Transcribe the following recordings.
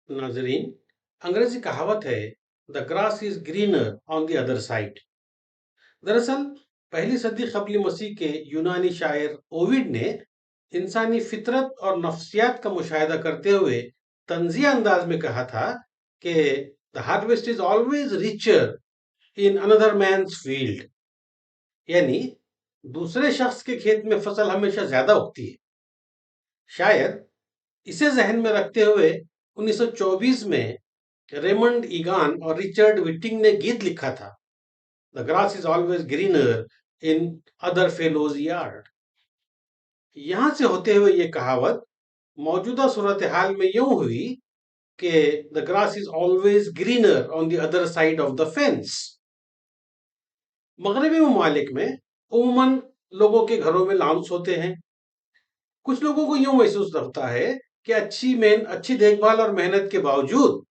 नाजरीन, अंग्रेजी कहावत है the grass is greener on the other side. दरअसल पहली सदी कबल मसीह के यूनानी शायर ओविड ने इंसानी फितरत और नफ्सियात का मुशाहिदा करते हुए तंजिया अंदाज में कहा था कि the harvest is always richer in another man's field. यानी दूसरे शख्स के खेत में फसल हमेशा ज्यादा उगती है। शायद इसे जहन में रखते हुए 1924 में रेमंड ईगान और रिचर्ड विटिंग ने गीत लिखा था, the grass is always greener in other fellows yard. यहां से होते हुए ये कहावत मौजूदा सूरत हाल में यूं हुई कि the grass is always greener on the other side of the fence. मगरबी ममालिक में उमूमन लोगों के घरों में लाउंस होते हैं। कुछ लोगों को यूं महसूस होता है कि अच्छी देखभाल और मेहनत के बावजूद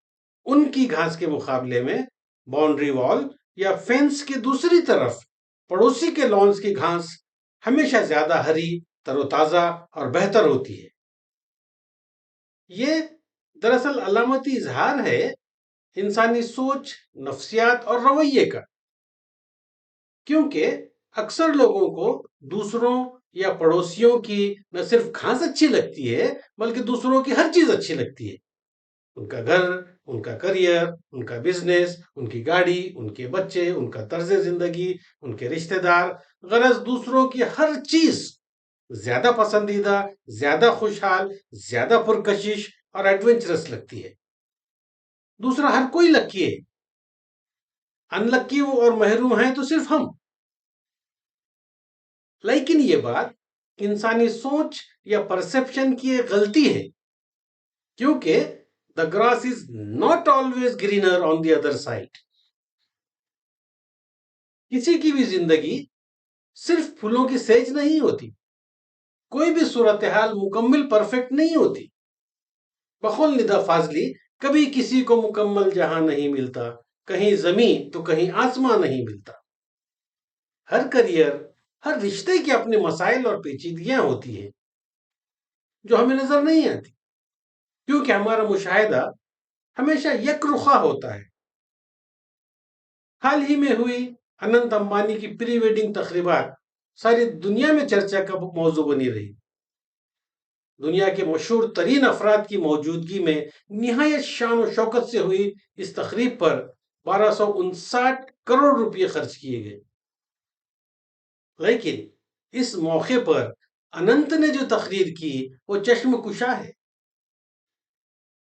उनकी घास के मुकाबले में बाउंड्री वॉल या फेंस की दूसरी तरफ पड़ोसी के लॉन्स की घास हमेशा ज्यादा हरी, तरोताजा और बेहतर होती है। ये दरअसल अलामती इजहार है इंसानी सोच, नफ्सियात और रवैये का। क्योंकि अक्सर लोगों को दूसरों या पड़ोसियों की न सिर्फ घास अच्छी लगती है बल्कि दूसरों की हर चीज अच्छी लगती है। उनका घर, उनका करियर, उनका बिजनेस, उनकी गाड़ी, उनके बच्चे, उनका तर्ज जिंदगी, उनके रिश्तेदार, गरज दूसरों की हर चीज ज्यादा पसंदीदा, ज्यादा खुशहाल, ज्यादा पुरकशिश और एडवेंचरस लगती है। दूसरा हर कोई लकी है, अनलक्की और महरूम हैं तो सिर्फ हम। लेकिन ये बात इंसानी सोच या परसेप्शन की एक गलती है, क्योंकि the grass is not always greener on the other side. किसी की भी जिंदगी सिर्फ फूलों की सेज नहीं होती। कोई भी सूरत हाल मुकम्मल परफेक्ट नहीं होती। बखुल निदा फाजली, कभी किसी को मुकम्मल जहां नहीं मिलता, कहीं जमीन तो कहीं आसमां नहीं मिलता। हर करियर, हर रिश्ते के अपने मसाइल और पेचीदगियां होती हैं जो हमें नजर नहीं आती, क्योंकि हमारा मुशाहिदा हमेशा यकरुखा होता है। हाल ही में हुई अनंत अंबानी की प्री वेडिंग तकरीबात सारी दुनिया में चर्चा का मौजू बनी रही। दुनिया के मशहूर तरीन अफराद की मौजूदगी में निहायत शान और शौकत से हुई इस तकरीब पर 1259 करोड़ रुपए खर्च किए गए। लेकिन इस मौके पर अनंत ने जो तकरीर की वो चश्म कुशा है।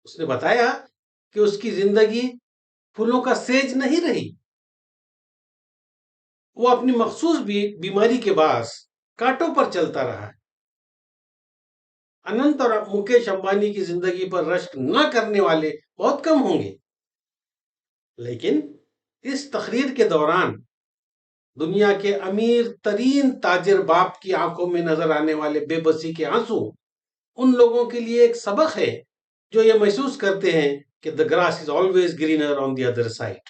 उसने बताया कि उसकी जिंदगी फूलों का सेज नहीं रही। वो अपनी मखसूस बीमारी के बास कांटों पर चलता रहा है। अनंत और मुकेश अंबानी की जिंदगी पर रश्क न करने वाले बहुत कम होंगे। लेकिन इस तकरीर के दौरान दुनिया के अमीर तरीन ताजिर बाप की आंखों में नजर आने वाले बेबसी के आंसू उन लोगों के लिए एक सबक है जो ये महसूस करते हैं कि the grass is always greener on the other side.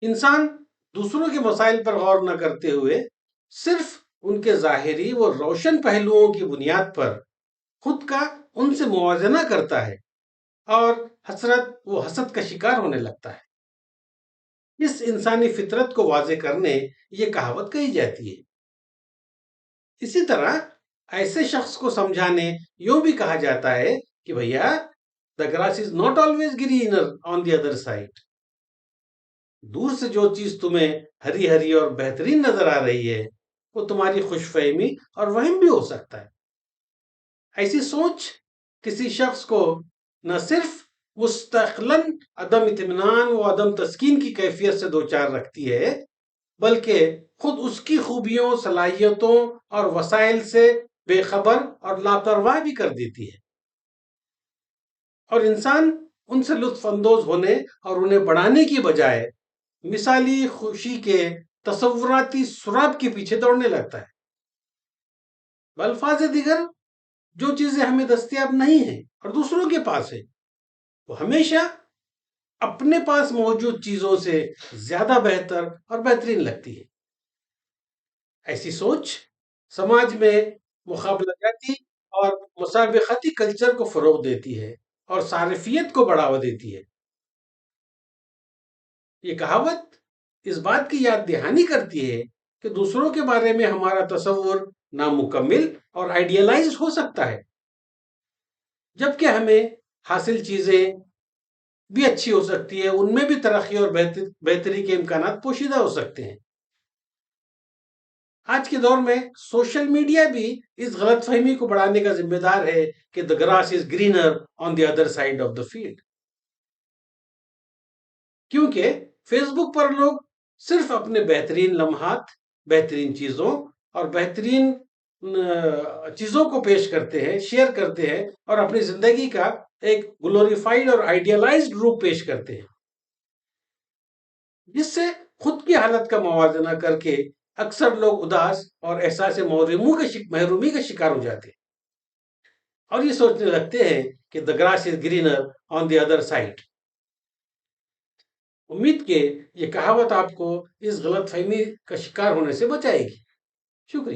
इंसान दूसरों के मसाइल पर गौर न करते हुए सिर्फ उनके जाहिरी व रोशन पहलुओं की बुनियाद पर खुद का उनसे मुवाजना करता है और हसद का शिकार होने लगता है। इस इंसानी फितरत को वाजे करने ये कहावत कही जाती है। इसी तरह ऐसे शख्स को समझाने यूं भी कहा जाता है कि भैया, the grass is not always greener on the other side. दूर से जो चीज तुम्हें हरी हरी और बेहतरीन नजर आ रही है वो तुम्हारी खुशफहमी और वहम भी हो सकता है। ऐसी सोच किसी शख्स को न सिर्फ मुस्तकलन अदम इत्मीनान व अदम तस्कीन की कैफियत से दो चार रखती है, बल्कि खुद उसकी खूबियों, सलाहियतों और वसाइल से बेखबर और लापरवाह भी कर देती है। और इंसान उनसे लुत्फ अंदोज होने और उन्हें बढ़ाने की बजाय मिसाली खुशी के तसव्वुराती सुराब के पीछे दौड़ने लगता है। अल्फाज दिगर, जो चीजें हमें दस्तयाब नहीं है और दूसरों के पास है, वो हमेशा अपने पास मौजूद चीजों से ज्यादा बेहतर और बेहतरीन लगती है। ऐसी सोच समाज में मुकाबलाजाती اور مسابقتی کلچر کو فروغ دیتی ہے اور صارفیت کو بڑھاوا دیتی ہے۔ یہ کہاوت اس بات کی یاد دہانی کرتی ہے کہ دوسروں کے بارے میں ہمارا تصور نامکمل اور آئیڈیلائزڈ ہو سکتا ہے، جبکہ ہمیں حاصل چیزیں بھی اچھی ہو سکتی ہے، ان میں بھی ترقی اور بہتری کے امکانات پوشیدہ ہو سکتے ہیں۔ آج کے دور میں سوشل میڈیا بھی اس غلط فہمی کو بڑھانے کا ذمہ دار ہے کہ the grass is greener on the other side of the field، کیونکہ فیس بک پر لوگ صرف اپنے بہترین لمحات، بہترین چیزوں اور بہترین چیزوں کو پیش کرتے ہیں، شیئر کرتے ہیں، اور اپنی زندگی کا ایک گلوریفائڈ اور آئیڈیلائزڈ روپ پیش کرتے ہیں، جس سے خود کی حالت کا موازنہ کر کے اکثر لوگ اداس اور احساس محرومی کا شکار ہو جاتے ہیں، اور یہ سوچنے لگتے ہیں کہ the grass is greener on the other side۔ امید کہ یہ کہاوت آپ کو اس غلط فہمی کا شکار ہونے سے بچائے گی۔ شکریہ۔